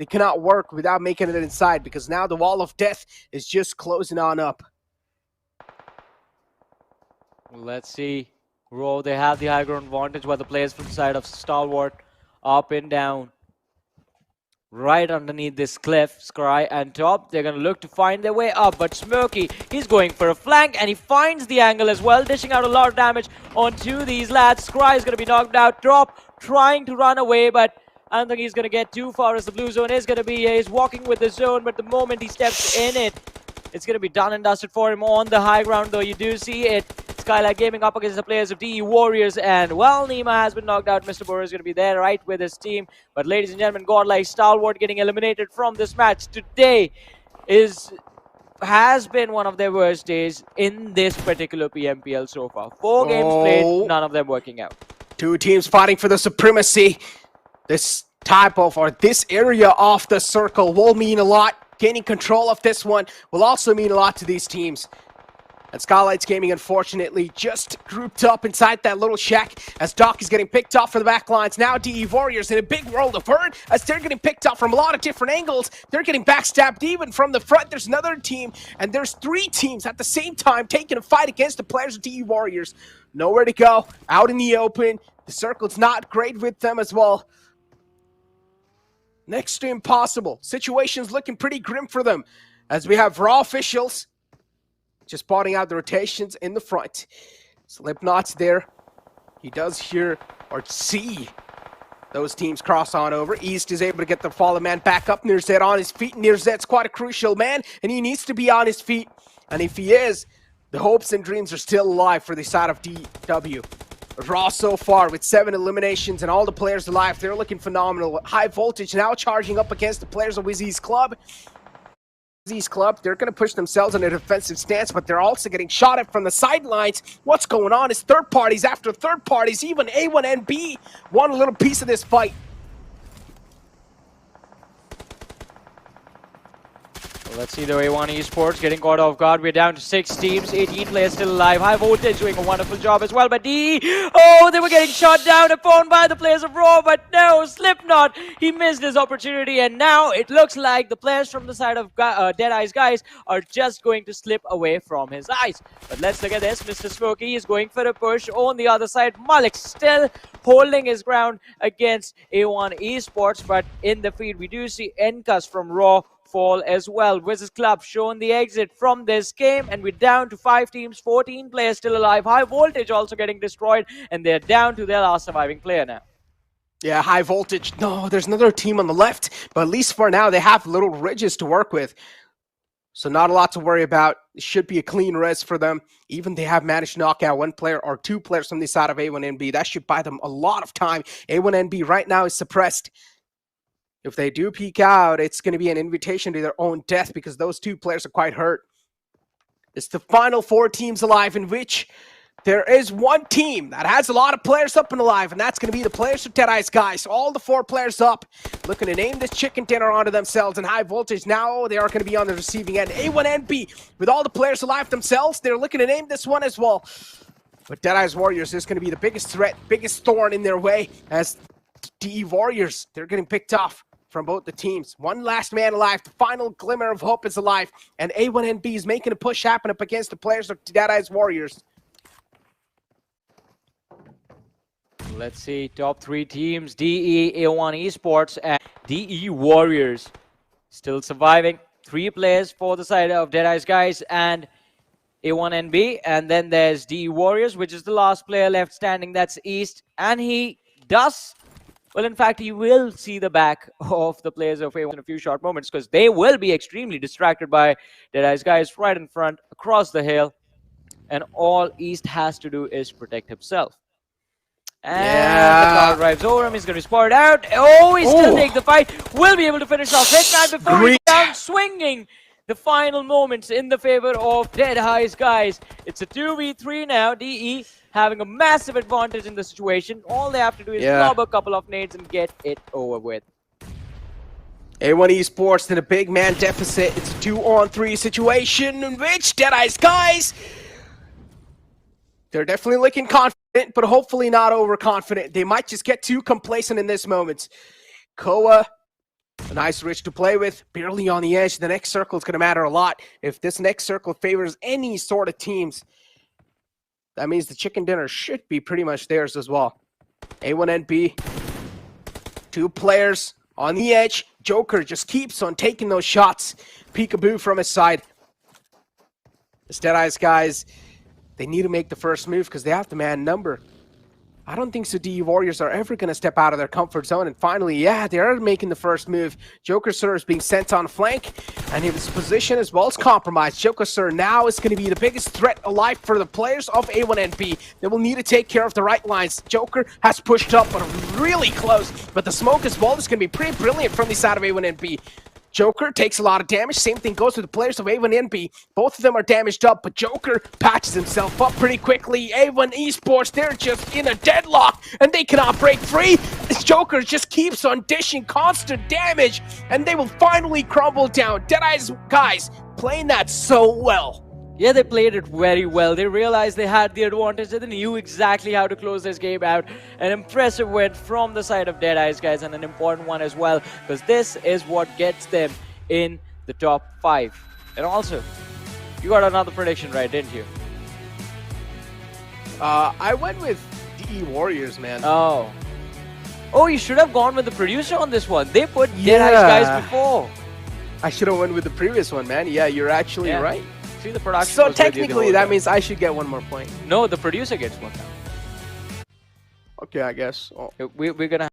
they cannot work without making it inside, because now the wall of death is just closing on up. Let's see. Raw, they have the high ground advantage, while the players from the side of Stalwart up and down. Right underneath this cliff, Scry and Top, they're going to look to find their way up, but Smokey, he's going for a flank, and he finds the angle as well, dishing out a lot of damage onto these lads. Scry is going to be knocked out. Top trying to run away, but I don't think he's going to get too far, as the blue zone is going to be, he's walking with the zone, but the moment he steps in it, it's going to be done and dusted for him on the high ground, though. You do see it. Skylight Gaming up against the players of DE Warriors, and well, Nima has been knocked out. Mr. Bora is going to be there right with his team, but ladies and gentlemen, Godlike Stalwart getting eliminated from this match today has been one of their worst days in this particular PMPL so far. 4 games played, none of them working out. 2 teams fighting for the supremacy. This type of, or this area of the circle will mean a lot. Gaining control of this one will also mean a lot to these teams. And Skylights Gaming, unfortunately, just grouped up inside that little shack as Doc is getting picked off for the back lines. Now DE Warriors in a big world of hurt as they're getting picked off from a lot of different angles. They're getting backstabbed even from the front. There's another team, and there's 3 teams at the same time taking a fight against the players of DE Warriors. Nowhere to go, out in the open. The circle's not great with them as well. Next to impossible. Situation's looking pretty grim for them as we have raw officials just spotting out the rotations in the front. Slipknot's there. He does hear or see those teams cross on over. East is able to get the fallen man back up. Nirzet on his feet. Nirzet's quite a crucial man, and he needs to be on his feet. And if he is, the hopes and dreams are still alive for the side of DW. Raw so far with 7 eliminations and all the players alive. They're looking phenomenal. High voltage now charging up against the players of Wizzy's club. They're going to push themselves in a defensive stance, but they're also getting shot at from the sidelines. What's going on is third parties after third parties. Even A1NB want a little piece of this fight. Well, let's see the A1 Esports getting caught off guard. We're down to 6 teams, 18 players still alive. High voltage doing a wonderful job as well, but DE, they were getting shot down upon by the players of Raw, but no, Slipknot, he missed his opportunity, and now it looks like the players from the side of Deadeye's guys are just going to slip away from his eyes. But let's look at this. Mr. Smokey is going for a push on the other side. Malik still holding his ground against A1 Esports, but in the feed we do see Enkas from Raw fall as well. Wizards Club showing the exit from this game, and we're down to 5 teams, 14 players still alive. High voltage also getting destroyed, and they're down to their last surviving player now. Yeah, high voltage. No, there's another team on the left, but at least for now they have little ridges to work with. So not a lot to worry about. It should be a clean res for them. Even they have managed to knock out 1 player or 2 players from the side of A1NB. That should buy them a lot of time. A1NB right now is suppressed. If they do peek out, it's going to be an invitation to their own death because those 2 players are quite hurt. It's the final 4 teams alive, in which there is 1 team that has a lot of players up and alive, and that's going to be the players of Deadeye's guys. So all the 4 players up, looking to name this chicken dinner onto themselves. And high voltage now, they are going to be on the receiving end. A1NB, with all the players alive themselves, they're looking to name this one as well. But Deadeye's Warriors is going to be the biggest threat, biggest thorn in their way, as DE Warriors, they're getting picked off from both the teams. 1 last man alive. The final glimmer of hope is alive. And A1NB is making a push happen up against the players of Deadeye's Warriors. Let's see, top 3 teams, DE, A1 Esports, and DE Warriors. Still surviving. 3 players for the side of Deadeye's guys and A1NB. And then there's DE Warriors, which is the last player left standing. That's East. And he does... well, in fact, he will see the back of the players of A1 in a few short moments, because they will be extremely distracted by Deadeye's guys right in front, across the hill. And all East has to do is protect himself. And the car drives over him. He's going to be spotted out. Oh, he still takes the fight. Will be able to finish off Hitman before he's down, swinging the final moments in the favor of Deadeye's guys. It's a 2v3 now. DE having a massive advantage in the situation. All they have to do is lob a couple of nades and get it over with. A1 Esports in a big man deficit. It's a 2-on-3 situation in which Deadeye's guys, they're definitely looking confident, but hopefully not overconfident. They might just get too complacent in this moment. Khoa A nice ridge to play with, barely on the edge. The next circle is going to matter a lot. If this next circle favors any sort of teams, that means the chicken dinner should be pretty much theirs as well. A1NB, 2 players on the edge. Joker just keeps on taking those shots. Peekaboo from his side. The Deadeyes guys, they need to make the first move because they have the man number. I don't think so DE Warriors are ever going to step out of their comfort zone. And finally, yeah, they are making the first move. Joker Sir is being sent on flank, and his position as well is compromised. Joker Sir now is going to be the biggest threat alive for the players of A1NB. They will need to take care of the right lines. Joker has pushed up, but really close. But the smoke as well is going to be pretty brilliant from the side of A1NB. Joker takes a lot of damage. Same thing goes with the players of A1NB. Both of them are damaged up, but Joker patches himself up pretty quickly. A1 Esports, they're just in a deadlock, and they cannot break free. This Joker just keeps on dishing constant damage, and they will finally crumble down. Deadeyes guys playing that so well. Yeah, they played it very well. They realized they had the advantage and they knew exactly how to close this game out. An impressive win from the side of Deadeyes, guys, and an important one as well, because this is what gets them in the top 5. And also, you got another prediction right, didn't you? I went with DE Warriors, man. Oh, you should have gone with the producer on this one. They put Deadeyes guys before. I should have went with the previous one, man. Yeah, you're actually right. See, the production so technically, that means I should get 1 more point. No, the producer gets 1 now. Okay, I guess. Oh. We're gonna